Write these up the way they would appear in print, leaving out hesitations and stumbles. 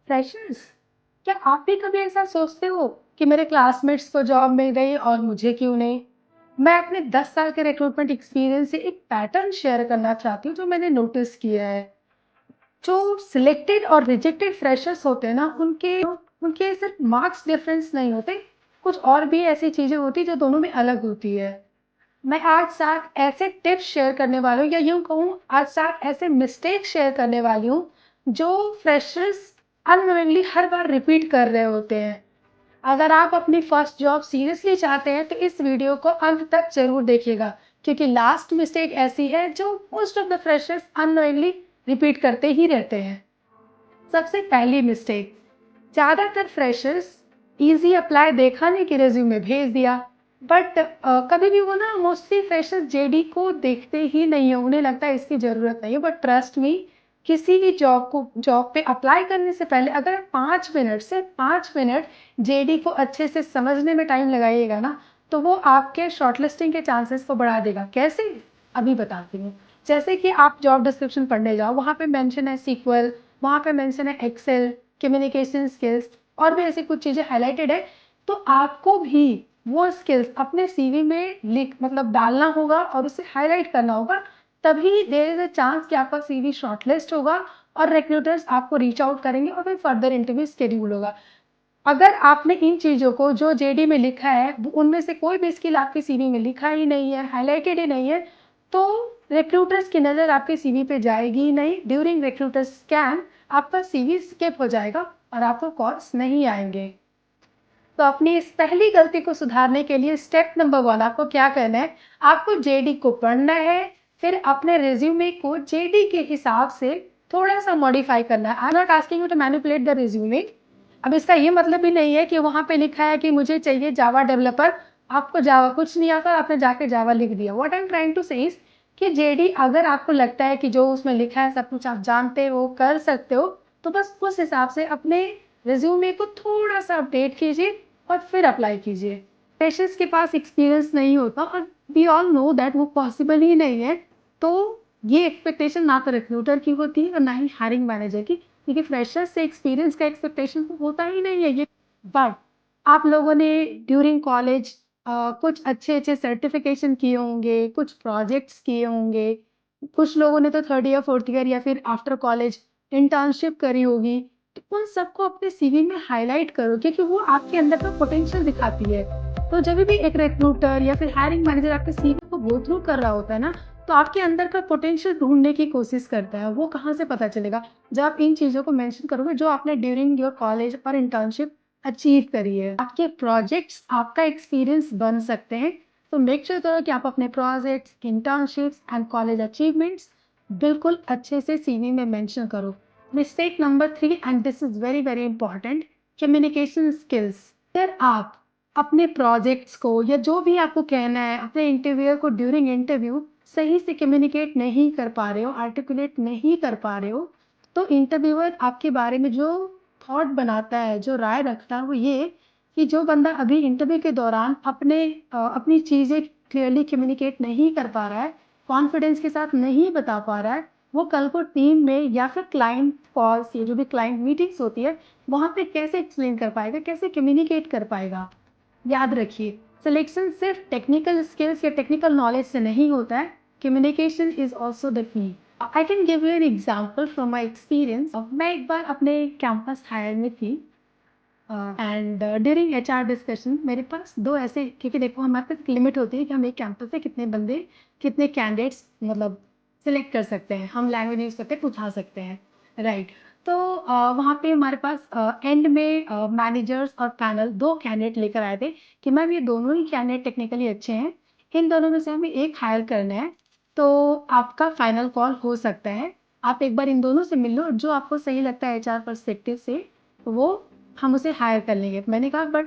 Freshers, क्या आप भी कभी ऐसा सोचते हो कि मेरे क्लासमेट्स को जॉब मिल गई और मुझे क्यों नहीं? मैं अपने 10 साल के रिक्रूटमेंट एक्सपीरियंस से एक पैटर्न शेयर करना चाहती हूँ जो मैंने नोटिस किया है। जो सिलेक्टेड और रिजेक्टेड फ्रेशर्स होते हैं ना, उनके उनके सिर्फ मार्क्स डिफरेंस नहीं होते, कुछ और भी ऐसी चीजें होती जो दोनों में अलग होती है। मैं आज 7 ऐसे टिप्स शेयर करने वाली हूँ, या यूँ कहूँ आज 7 ऐसे मिस्टेक शेयर करने वाली हूँ जो फ्रेशर्स अननोइंगली हर बार रिपीट कर रहे होते हैं। अगर आप अपनी फर्स्ट जॉब सीरियसली चाहते हैं तो इस वीडियो को अंत तक जरूर देखिएगा, क्योंकि लास्ट मिस्टेक ऐसी है जो most of the freshers unknowingly repeat करते ही रहते हैं। सबसे पहली मिस्टेक, ज़्यादातर फ्रेशर्स इजी अप्लाई देखा नहीं कि रिज्यूमे भेज दिया, बट कभी भी वो ना मोस्टली फ्रेशर्स जेडी को देखते ही नहीं है, उन्हें लगता है इसकी ज़रूरत नहीं है। बट ट्रस्ट मी, किसी भी जॉब पे अप्लाई करने से पहले अगर आप 5 मिनट से 5 मिनट जेडी को अच्छे से समझने में टाइम लगाइएगा ना, तो वो आपके शॉर्टलिस्टिंग के चांसेस को बढ़ा देगा। कैसे? अभी बताती हूँ। जैसे कि आप जॉब डिस्क्रिप्शन पढ़ने जाओ, वहाँ पे मेंशन है सीक्वल, वहाँ पे मेंशन है एक्सेल, कम्युनिकेशन स्किल्स, और भी ऐसी कुछ चीज़ें हाईलाइटेड है। तो आपको भी वो स्किल्स अपने सीवी में लिख मतलब डालना होगा और उसे हाईलाइट करना होगा। तभी देयर इज अ चांस कि आपका सीवी शॉर्टलिस्ट होगा और रिक्रूटर्स आपको रीच आउट करेंगे और फिर फर्दर इंटरव्यू शेड्यूल होगा। अगर आपने इन चीज़ों को जो जेडी में लिखा है उनमें से कोई भी स्किल आपके सीवी में लिखा ही नहीं है, हाईलाइटेड ही नहीं है, तो रिक्रूटर्स की नज़र आपके सीवी पे जाएगी ही नहीं। ड्यूरिंग रिक्रूटर स्कैन आपका सीवी स्किप हो जाएगा और आपको कॉल्स नहीं आएंगे। तो अपनी इस पहली गलती को सुधारने के लिए स्टेप नंबर 1 आपको क्या करना है? आपको जेडी को पढ़ना है, फिर अपने रिज्यूमे को जेडी के हिसाब से थोड़ा सा मॉडिफाई करना है। I am not asking you to manipulate the resume. अब इसका ये मतलब भी नहीं है कि वहां पे लिखा है कि मुझे चाहिए जावा डेवलपर, आपको जावा कुछ नहीं आता, आपने जाके जावा लिख दिया। What I am trying to say is कि जेडी अगर आपको लगता है कि जो उसमें लिखा है सब कुछ आप जानते हो, कर सकते हो, तो बस उस हिसाब से अपने रिज्यूमे को थोड़ा सा अपडेट कीजिए और फिर अप्लाई कीजिए। फ्रेशर्स के पास एक्सपीरियंस नहीं होता और वी ऑल नो दैट वो पॉसिबल ही नहीं है। तो ये एक्सपेक्टेशन ना तो रिक्रूटर की होती है और ना ही हायरिंग मैनेजर की, क्योंकि फ्रेशर्स से एक्सपीरियंस का एक्सपेक्टेशन तो होता ही नहीं है ये। बट आप लोगों ने ड्यूरिंग कॉलेज कुछ अच्छे अच्छे सर्टिफिकेशन किए होंगे, कुछ प्रोजेक्ट्स किए होंगे, कुछ लोगों ने तो थर्ड ईयर फोर्थ ईयर या फिर आफ्टर कॉलेज इंटर्नशिप करी होगी। तो उन सबको अपने सीवी में हाईलाइट करो, क्योंकि वो आपके अंदर का पोटेंशियल दिखाती है। तो जब भी एक रिक्रूटर या फिर हायरिंग मैनेजर आपके सीवी को गो थ्रू कर रहा होता है ना, तो आपके अंदर का पोटेंशियल ढूंढने की कोशिश करता है। वो कहाँ से पता चलेगा? जब आप इन चीज़ों को मेंशन करोगे जो आपने ड्यूरिंग योर कॉलेज और इंटर्नशिप अचीव करी है। आपके प्रोजेक्ट्स आपका एक्सपीरियंस बन सकते हैं। तो मेक श्योर करो कि आप अपने projects, internships and college achievements बिल्कुल अच्छे से सीवी में मेंशन करो। Mistake number 3, and this is very very important, communication skills. अगर आप अपने प्रोजेक्ट्स को या जो भी आपको कहना है अपने इंटरव्यूअर को ड्यूरिंग इंटरव्यू सही से कम्युनिकेट नहीं कर पा रहे हो, आर्टिकुलेट नहीं कर पा रहे हो, तो इंटरव्यूअर आपके बारे में जो थॉट बनाता है, जो राय रखता है, वो ये कि जो बंदा अभी इंटरव्यू के दौरान अपनी चीज़ें क्लियरली कम्युनिकेट नहीं कर पा रहा है, कॉन्फिडेंस के साथ नहीं बता पा रहा है, वो कल को टीम में या फिर क्लाइंट कॉल्स, ये जो भी क्लाइंट मीटिंग्स होती है, वहाँ पे कैसे एक्सप्लेन कर पाएगा, कैसे कम्युनिकेट कर पाएगा? याद रखिए, सिलेक्शन सिर्फ टेक्निकल स्किल्स या टेक्निकल नॉलेज से नहीं होता है, communication is also the key. I can give you an example from my experience. मैं एक बार अपने कैंपस हायर में थी एंड ड्यूरिंग एचआर डिस्कशन मेरे पास दो ऐसे, क्योंकि देखो हमारे पास एक लिमिट होती है कि हम एक कैंपस से कितने बंदे, कितने कैंडिडेट्स मतलब सिलेक्ट कर सकते हैं, हम लैंग्वेज यूज करके उठा सकते हैं, राइट? तो वहाँ पे हमारे पास एंड में मैनेजर्स और पैनल दो कैंडिडेट लेकर आए थे कि मैम ये दोनों ही कैंडिडेट टेक्निकली अच्छे हैं, इन दोनों में से हमें एक हायर करना है, तो आपका फाइनल कॉल हो सकता है, आप एक बार इन दोनों से मिल लो, जो आपको सही लगता है एचआर परस्पेक्टिव से वो हम उसे हायर कर लेंगे। मैंने कहा बट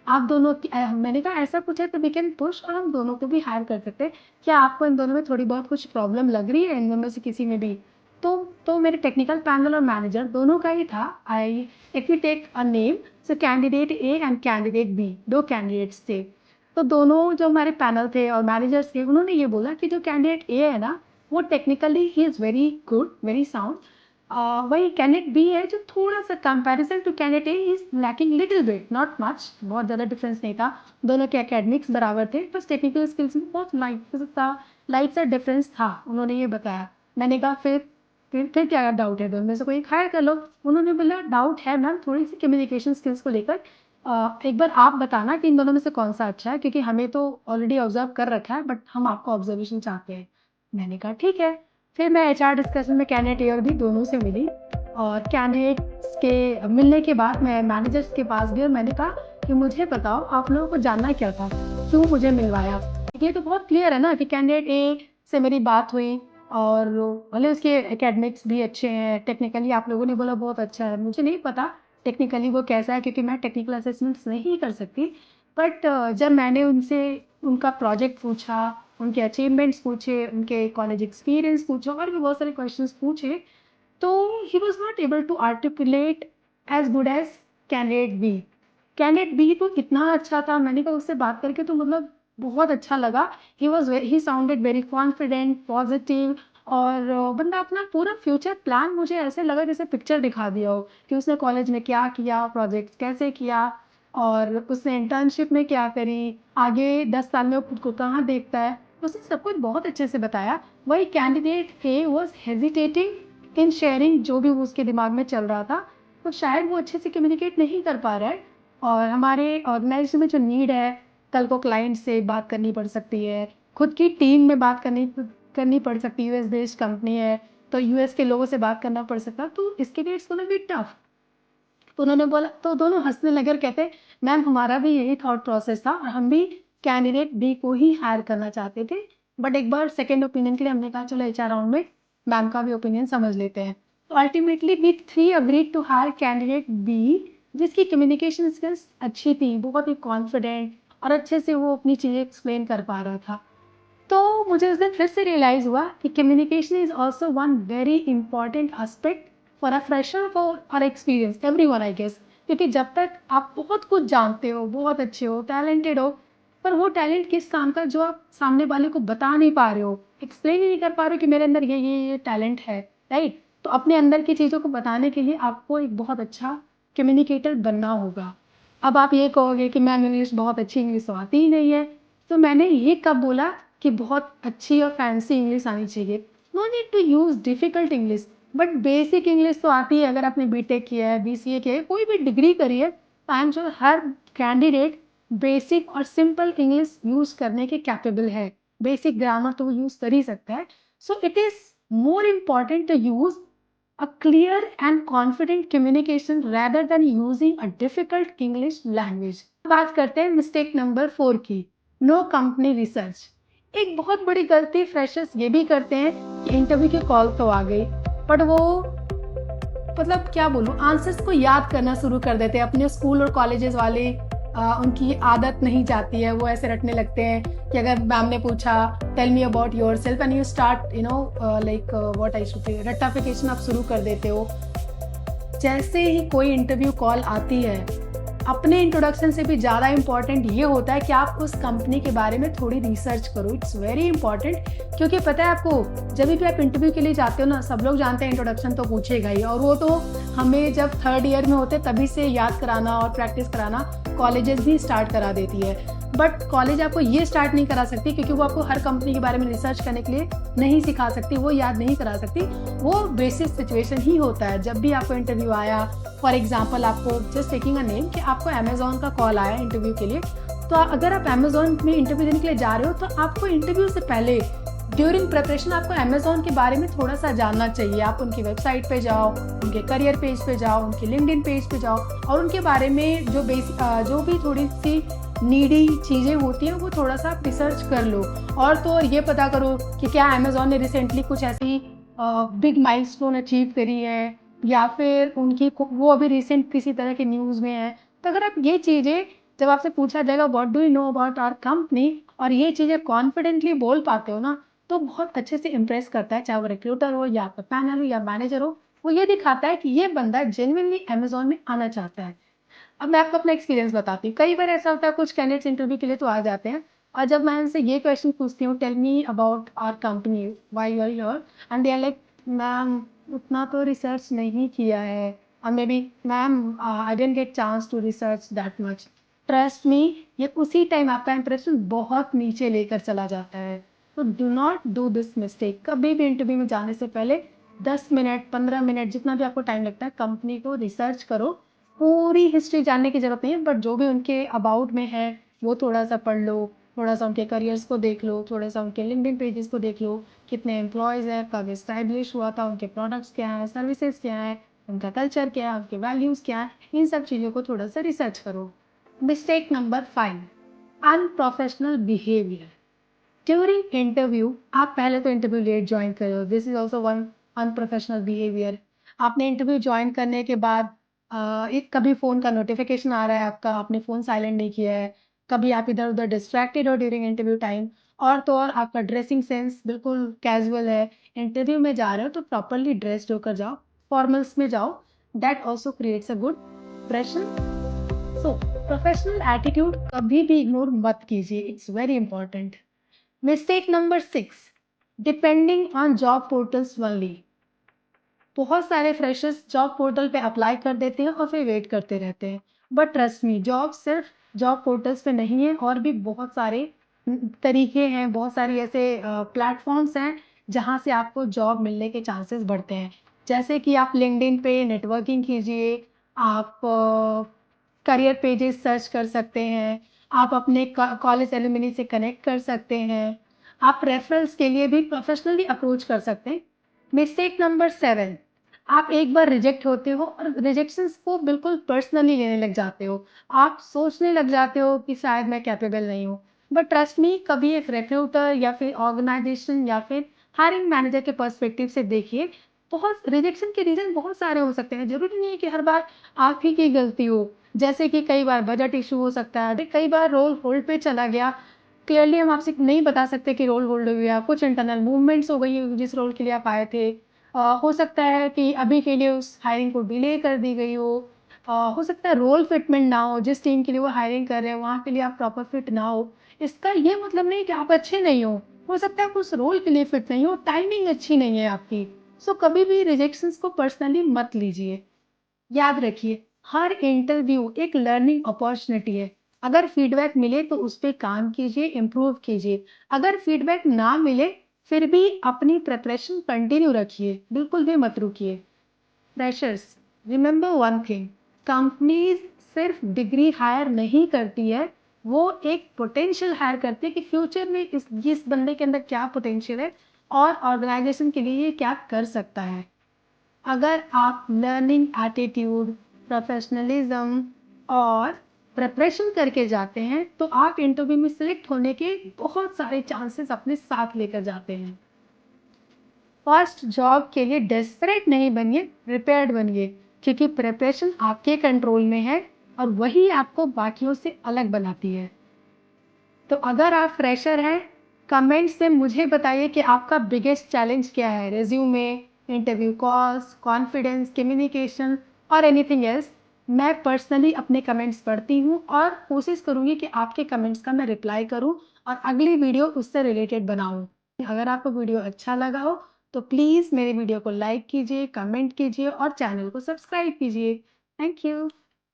आप दोनों की मैंने कहा ऐसा कुछ है तो वी कैन पुश और हम दोनों को भी हायर कर सकते हैं। क्या आपको इन दोनों में थोड़ी बहुत कुछ प्रॉब्लम लग रही है, इन दोनों में से किसी में भी? तो मेरे टेक्निकल पैनल और मैनेजर दोनों का ही था। I if you take a name, so candidate A and candidate B, दो कैंडिडेट्स थे। तो दोनों जो हमारे पैनल थे और मैनेजर्स थे, उन्होंने ये बोला कि जो कैंडिडेट ए है ना, वो टेक्निकली ही is very good, very sound, वही कैंडिडेट बी है जो थोड़ा-सा comparison to candidate A is lacking little bit, not much, बहुत ज़्यादा डिफरेंस नहीं था। दोनों के एकेडमिक्स बराबर थे, बस टेक्निकल स्किल्स में बहुत लाइट सा डिफरेंस था, उन्होंने ये बताया। मैंने कहा फिर क्या डाउट है, दोनों में से कोई एक हायर कर लो। उन्होंने बोला डाउट है मैम थोड़ी-सी कम्युनिकेशन स्किल्स को लेकर, एक बार आप बताना कि इन दोनों में से कौन-सा अच्छा है, क्योंकि हमें तो ऑलरेडी ऑब्ज़र्व कर रखा है, बट हम आपका ऑब्ज़र्वेशन चाहते हैं। मैंने कहा ठीक है। फिर मैं एचआर डिस्कशन में कैंडिडेट ए और बी दोनों से मिली, और कैंडिडेट्स के मिलने के बाद मैं मैनेजर्स के पास गई और मैंने कहा कि मुझे बताओ आप लोगों को जानना क्या था, क्यों मुझे मिलवाया। ये तो बहुत क्लियर है ना कि कैंडिडेट ए से मेरी बात हुई, और भले उसके एकेडमिक्स भी अच्छे हैं, टेक्निकली आप लोगों ने बोला बहुत अच्छा है, मुझे नहीं पता टेक्निकली वो कैसा है, क्योंकि मैं टेक्निकल असेसमेंट्स नहीं कर सकती। बट जब मैंने उनसे उनका प्रोजेक्ट पूछा, उनके अचीवमेंट्स पूछे, उनके कॉलेज एक्सपीरियंस पूछा और भी बहुत सारे क्वेश्चंस पूछे, तो ही was not able to articulate as good as candidate B. Candidate B तो इतना अच्छा था, मैंने कहा उससे बात करके तो मतलब बहुत अच्छा लगा। ही साउंडेड वेरी कॉन्फिडेंट, पॉज़िटिव, और बंदा अपना पूरा फ्यूचर प्लान मुझे ऐसे लगा जैसे पिक्चर दिखा दिया हो कि उसने कॉलेज में क्या किया, प्रोजेक्ट्स कैसे किया, और उसने इंटर्नशिप में क्या करी, आगे 10 साल में वो खुद को कहाँ देखता है। उसने सब कुछ बहुत अच्छे से बताया। वही candidate A was hesitating in sharing जो भी उसके दिमाग में चल रहा था, तो शायद वो अच्छे से कम्युनिकेट नहीं कर पा रहा है। और हमारे ऑर्गेनाइजेशन में जो नीड है, कल को क्लाइंट से बात करनी पड़ सकती है, खुद की टीम में बात करनी करनी पड़ सकती है, यूएस बेस्ड कंपनी है, तो यूएस के लोगों से बात करना पड़ सकता है, तो इसके लिए इट्स गोना बी टफ। तो उन्होंने बोला, तो दोनों हँसने लगे और कहते, मैम हमारा भी यही थॉट प्रोसेस था और हम भी कैंडिडेट बी को ही हायर करना चाहते थे, बट एक बार सेकंड ओपिनियन के लिए हमने कहा चलो एचआर राउंड में मैम का भी ओपिनियन समझ लेते हैं। तो ultimately we three agreed to hire candidate B, जिसकी कम्युनिकेशन स्किल्स अच्छी थी, बहुत ही कॉन्फिडेंट, और अच्छे से वो अपनी चीज़ें एक्सप्लेन कर पा रहा था। तो मुझे उस दिन फिर से रियलाइज़ हुआ कि communication is also one very important aspect for a fresher for experience everyone I guess. क्योंकि जब तक आप बहुत कुछ जानते हो, बहुत अच्छे हो, टैलेंटेड हो, पर वो टैलेंट किस काम का जो आप सामने वाले को बता नहीं पा रहे हो, एक्सप्लेन ही नहीं कर पा रहे हो कि मेरे अंदर ये टैलेंट है, राइट? तो अपने अंदर की चीज़ों को बताने के लिए आपको एक बहुत अच्छा कम्युनिकेटर बनना होगा। अब आप ये कहोगे कि मैम इंग्लिश बहुत अच्छी इंग्लिश तो आती ही नहीं है। तो मैंने ये कब बोला कि बहुत अच्छी और फैंसी इंग्लिश आनी चाहिए? No need to use difficult English, but basic English तो आती है। अगर आपने बीटेक किया है, बीसीए किया है, कोई भी डिग्री करी है, तो I am sure her candidate basic और सिंपल इंग्लिश यूज़ करने के कैपेबल है। बेसिक ग्रामर तो वो यूज़ कर ही सकता है। So it is more important to use a clear and confident communication rather than using a difficult English language। बात करते हैं मिस्टेक नंबर 4 की, नो कंपनी रिसर्च। एक बहुत बड़ी गलती फ्रेशर्स ये भी करते हैं कि इंटरव्यू की कॉल तो आ गई, बट वो मतलब क्या बोलूँ, आंसर्स को याद करना शुरू कर देते हैं। अपने स्कूल और कॉलेजेस वाले उनकी आदत नहीं जाती है, वो ऐसे रटने लगते हैं कि अगर मैम ने पूछा tell me about yourself and you start like what I should say, रट्टाफिकेशन आप शुरू कर देते हो। जैसे ही कोई इंटरव्यू कॉल आती है, अपने इंट्रोडक्शन से भी ज़्यादा इम्पॉर्टेंट ये होता है कि आप उस कंपनी के बारे में थोड़ी रिसर्च करो। इट्स वेरी इंपॉर्टेंट, क्योंकि पता है आपको, जब भी आप इंटरव्यू के लिए जाते हो ना, सब लोग जानते हैं इंट्रोडक्शन तो पूछेगा ही, और वो तो हमें जब थर्ड ईयर में होते तभी से याद कराना और प्रैक्टिस कराना कॉलेजेस भी स्टार्ट करा देती है। बट कॉलेज आपको ये स्टार्ट नहीं करा सकती, क्योंकि वो आपको हर कंपनी के बारे में रिसर्च करने के लिए नहीं सिखा सकती, वो याद नहीं करा सकती। वो बेसिस सिचुएशन ही होता है जब भी आपको इंटरव्यू आया। फॉर एग्जाम्पल, आपको जस्ट टेकिंग अ नेम कि आपको अमेजोन का कॉल आया इंटरव्यू के लिए, तो अगर आप अमेजोन में इंटरव्यू देने के लिए जा रहे हो, तो आपको इंटरव्यू से पहले ड्यूरिंग प्रिपरेशन आपको अमेजोन के बारे में थोड़ा सा जानना चाहिए। आप उनकी वेबसाइट पे जाओ, उनके करियर पेज पे जाओ, उनके लिंक्डइन पेज पे जाओ, और उनके बारे में जो जो भी थोड़ी सी नीडी चीज़ें होती हैं वो थोड़ा सा रिसर्च कर लो। और तो और ये पता करो कि क्या अमेजोन ने रिसेंटली कुछ ऐसी बिग माइलस्टोन अचीव करी है, या फिर वो अभी रिसेंट किसी तरह की न्यूज़ में है। तो अगर आप ये चीज़ें, जब आपसे पूछा जाएगा what do you know about our company, और ये चीज़ें कॉन्फिडेंटली बोल पाते हो ना, तो बहुत अच्छे से इम्प्रेस करता है, चाहे वो रिक्रूटर हो या आपका पैनल हो या मैनेजर हो। वो ये दिखाता है कि ये बंदा जेन्युइनली अमेजोन में आना चाहता है। अब मैं आपको अपना एक्सपीरियंस बताती हूँ। कई बार ऐसा होता है, कुछ कैंडिडेट्स इंटरव्यू के लिए तो आ जाते हैं, और जब मैं उनसे ये क्वेश्चन पूछती हूँ, tell me about our company, why you are here, and they are like ma'am उतना तो रिसर्च नहीं किया है और maybe ma'am I didn't get chance to research that much. Trust me, ये उसी टाइम आपका इंप्रेशन बहुत नीचे लेकर चला जाता है। तो do not do this mistake. कभी भी इंटरव्यू में जाने से पहले 10 मिनट 15 मिनट जितना भी आपको टाइम लगता है कंपनी को रिसर्च करो। पूरी हिस्ट्री जानने की जरूरत नहीं है, बट जो भी उनके अबाउट में है वो थोड़ा सा पढ़ लो, थोड़ा सा उनके करियर्स को देख लो, थोड़ा सा उनके लिंक्डइन पेजेस को देख लो, कितने एम्प्लॉयज़ हैं, कब इस्टेब्लिश हुआ था, उनके प्रोडक्ट्स क्या हैं, सर्विसेज क्या हैं, उनका कल्चर क्या है, उनके वैल्यूज़ क्या हैं, इन सब चीज़ों को थोड़ा सा रिसर्च करो। Mistake number 5, unprofessional behaviour during interview. आप पहले तो इंटरव्यू लेट ज्वाइन कर रहे हो, this is also one unprofessional behaviour. आपने इंटरव्यू ज्वाइन करने के बाद एक कभी फ़ोन का नोटिफिकेशन आ रहा है आपका, आपने फ़ोन साइलेंट नहीं किया है, कभी आप इधर उधर डिस्ट्रैक्टेड हो ड्यूरिंग इंटरव्यू टाइम, और तो और आपका ड्रेसिंग सेंस बिल्कुल कैजुअल है। इंटरव्यू में जा रहे हो तो प्रॉपरली ड्रेस्ड होकर जाओ, फॉर्मल्स में जाओ, that also creates a good impression. So professional attitude कभी भी इग्नोर मत कीजिए, it's very important. Mistake number 6, depending on job portals only. बहुत सारे फ्रेशर्स जॉब पोर्टल पे अप्लाई कर देते हैं और फिर वेट करते रहते हैं, बट ट्रस्ट मी, जॉब सिर्फ जॉब पोर्टल्स पे नहीं है, और भी बहुत सारे तरीके हैं, बहुत सारी ऐसे प्लेटफॉर्म्स हैं जहाँ से आपको जॉब मिलने के चांसेस बढ़ते हैं। जैसे कि आप लिंक्डइन पे नेटवर्किंग कीजिए, आप करियर पेजेस सर्च कर सकते हैं, आप अपने कॉलेज एलुमनी से कनेक्ट कर सकते हैं, आप रेफरल्स के लिए भी प्रोफेशनली अप्रोच कर सकते हैं। मिस्टेक नंबर 7, आप एक बार रिजेक्ट होते हो और रिजेक्शंस को बिल्कुल पर्सनली लेने लग जाते हो। आप सोचने लग जाते हो कि शायद मैं कैपेबल नहीं हूँ। बट ट्रस्ट मी, कभी एक रिक्रूटर या फिर ऑर्गेनाइजेशन या फिर हायरिंग मैनेजर के पर्सपेक्टिव से देखिए, बहुत रिजेक्शन के रीज़न बहुत सारे हो सकते हैं। ज़रूरी नहीं है कि हर बार आप ही की गलती हो। जैसे कि कई बार बजट इशू हो सकता है, कई बार रोल होल्ड पे चला गया। क्लियरली हम आपसे नहीं बता सकते कि रोल होल्ड हो गया, कुछ इंटरनल मूवमेंट्स हो गई जिस रोल के लिए आप आए थे। हो सकता है कि अभी के लिए उस हायरिंग को डिले कर दी गई हो सकता है रोल फिटमेंट ना हो, जिस टीम के लिए वो हायरिंग कर रहे हैं वहाँ के लिए आप प्रॉपर फिट ना हो। इसका ये मतलब नहीं कि आप अच्छे नहीं हो सकता है आप उस रोल के लिए फिट नहीं हो, टाइमिंग अच्छी नहीं है आपकी। सो कभी भी रिजेक्शंस को पर्सनली मत लीजिए। याद रखिए, हर इंटरव्यू एक लर्निंग अपॉर्चुनिटी है। अगर फीडबैक मिले तो उस पे काम कीजिए, इम्प्रूव कीजिए। अगर फीडबैक ना मिले फिर भी अपनी प्रिपरेशन कंटिन्यू रखिए, बिल्कुल भी मत रुकिए। Freshers, remember one thing, companies सिर्फ डिग्री हायर नहीं करती है, वो एक पोटेंशियल हायर करती है कि फ्यूचर में इस बंदे के अंदर क्या पोटेंशियल है और ऑर्गेनाइजेशन के लिए ये क्या कर सकता है। अगर आप लर्निंग एटीट्यूड, प्रोफेशनलिज्म और प्रिपरेशन करके जाते हैं तो आप इंटरव्यू में सिलेक्ट होने के बहुत सारे चांसेस अपने साथ लेकर जाते हैं। फर्स्ट जॉब के लिए डेस्परेट नहीं बनिए, प्रिपेयर्ड बनिए, क्योंकि प्रिपरेशन आपके कंट्रोल में है और वही आपको बाकियों से अलग बनाती है। तो अगर आप फ्रेशर हैं, कमेंट से मुझे बताइए कि आपका बिगेस्ट चैलेंज क्या है, resume, interview calls, confidence, communication और एनीथिंग एल्स। मैं पर्सनली अपने कमेंट्स पढ़ती हूँ और कोशिश करूँगी कि आपके कमेंट्स का मैं रिप्लाई करूँ और अगली वीडियो उससे रिलेटेड बनाऊँ। अगर आपको वीडियो अच्छा लगा हो तो प्लीज़ मेरे वीडियो को लाइक कीजिए, कमेंट कीजिए और चैनल को सब्सक्राइब कीजिए। Thank you.